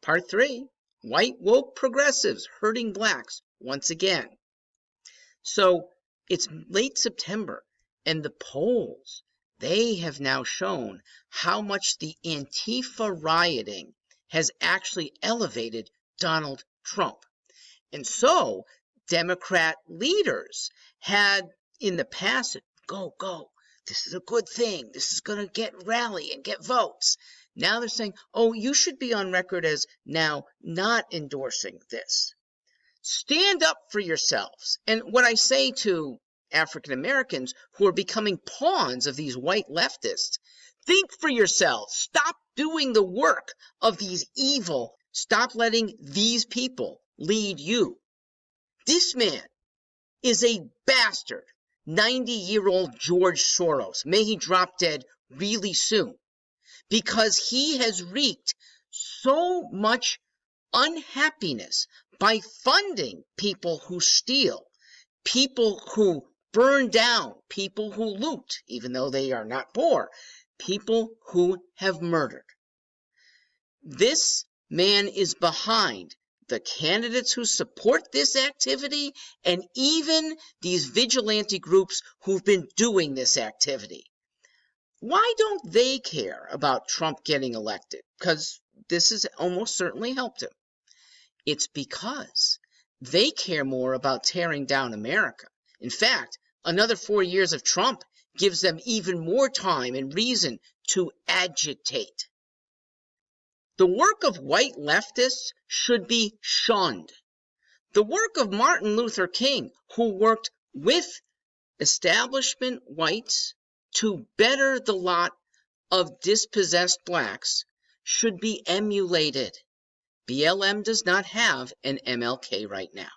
Part 3, white woke progressives hurting blacks once again. So it's late September, and the polls, they have now shown how much the Antifa rioting has actually elevated Donald Trump. And so Democrat leaders had in the past, go, this is a good thing. This is going to get rally and get votes. Now they're saying, oh, you should be on record as now not endorsing this. Stand up for yourselves. And what I say to African Americans who are becoming pawns of these white leftists, think for yourselves. Stop doing the work of these evil. Stop letting these people lead you. This man is a bastard. 90-year-old George Soros. May he drop dead really soon. Because he has wreaked so much unhappiness by funding people who steal, people who burn down, people who loot, even though they are not poor, people who have murdered. This man is behind the candidates who support this activity and even these vigilante groups who've been doing this activity. Why don't they care about Trump getting elected? Because this has almost certainly helped him. It's because they care more about tearing down America. In fact, another 4 years of Trump gives them even more time and reason to agitate. The work of white leftists should be shunned. The work of Martin Luther King, who worked with establishment whites to better the lot of dispossessed blacks, should be emulated. BLM does not have an MLK right now.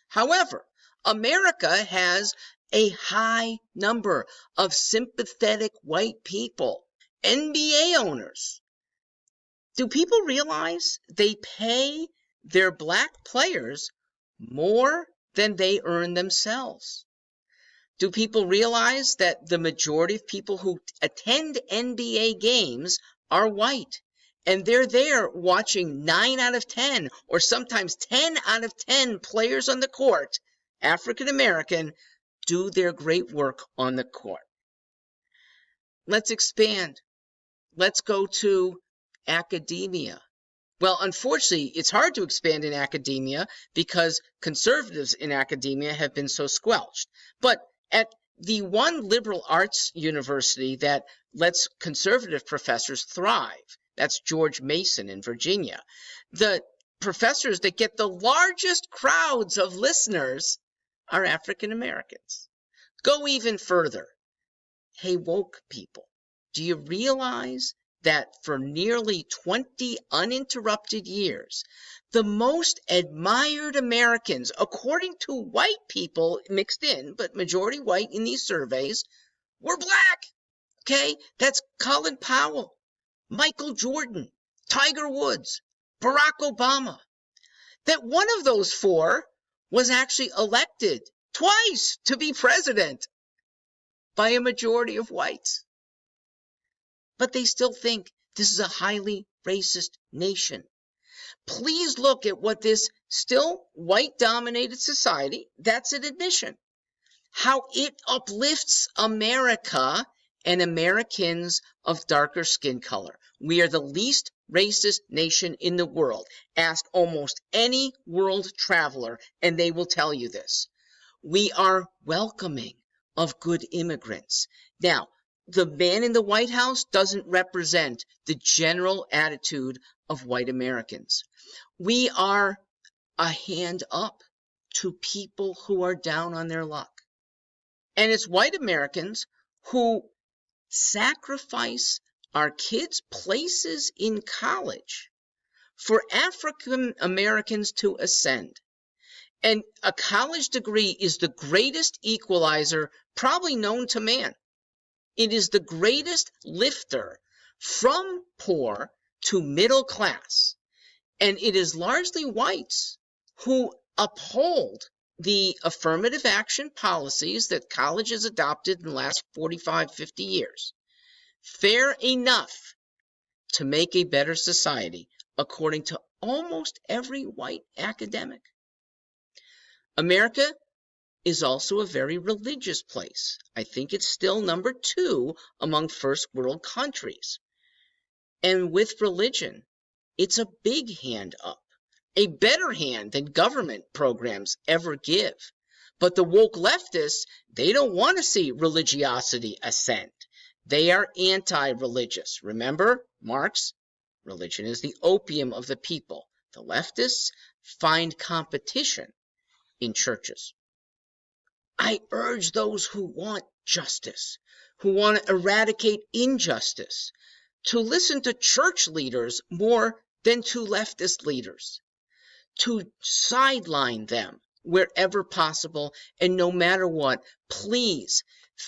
However, America has a high number of sympathetic white people, NBA owners. Do people realize they pay their black players more than they earn themselves? Do people realize that the majority of people who attend NBA games are white? And they're there watching 9 out of 10 or sometimes 10 out of 10 players on the court, African American, do their great work on the court. Let's expand. Let's go to academia. Well, unfortunately, it's hard to expand in academia because conservatives in academia have been so squelched. But at the one liberal arts university that lets conservative professors thrive, that's George Mason in Virginia, the professors that get the largest crowds of listeners are African Americans. Go even further. Hey, woke people, do you realize that for nearly 20 uninterrupted years, the most admired Americans, according to white people mixed in, but majority white in these surveys, were black? Okay, that's Colin Powell, Michael Jordan, Tiger Woods, Barack Obama. That one of those four was actually elected twice to be president by a majority of whites. But they still think this is a highly racist nation. Please look at what this still white-dominated society, that's an admission, how it uplifts America and Americans of darker skin color. We are the least racist nation in the world. Ask almost any world traveler, and they will tell you this. We are welcoming of good immigrants. Now, the man in the White House doesn't represent the general attitude of white Americans. We are a hand up to people who are down on their luck. And it's white Americans who sacrifice our kids' places in college for African Americans to ascend. And a college degree is the greatest equalizer probably known to man. It is the greatest lifter from poor to middle class. And it is largely whites who uphold the affirmative action policies that college has adopted in the last 45, 50 years. Fair enough to make a better society, according to almost every white academic. America is also a very religious place. I think it's still number 2 among first world countries. And with religion, it's a big hand up, a better hand than government programs ever give. But the woke leftists, they don't want to see religiosity ascend. They are anti-religious. Remember, Marx? Religion is the opium of the people. The leftists find competition in churches. I urge those who want justice, who want to eradicate injustice, to listen to church leaders more than to leftist leaders, to sideline them wherever possible, and no matter what, please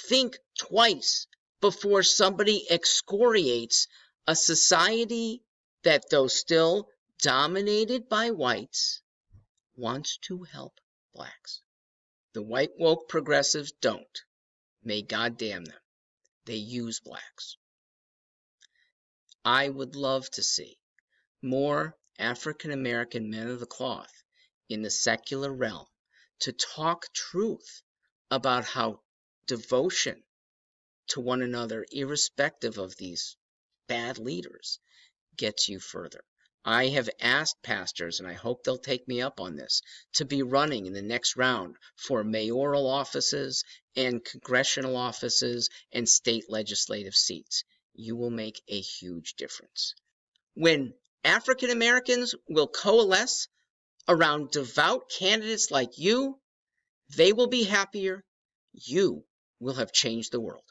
think twice before somebody excoriates a society that, though still dominated by whites, wants to help blacks. The white woke progressives don't. May God damn them. They use blacks. I would love to see more African American men of the cloth in the secular realm to talk truth about how devotion to one another, irrespective of these bad leaders, gets you further. I have asked pastors, and I hope they'll take me up on this, to be running in the next round for mayoral offices and congressional offices and state legislative seats. You will make a huge difference. When African Americans will coalesce around devout candidates like you, they will be happier. You will have changed the world.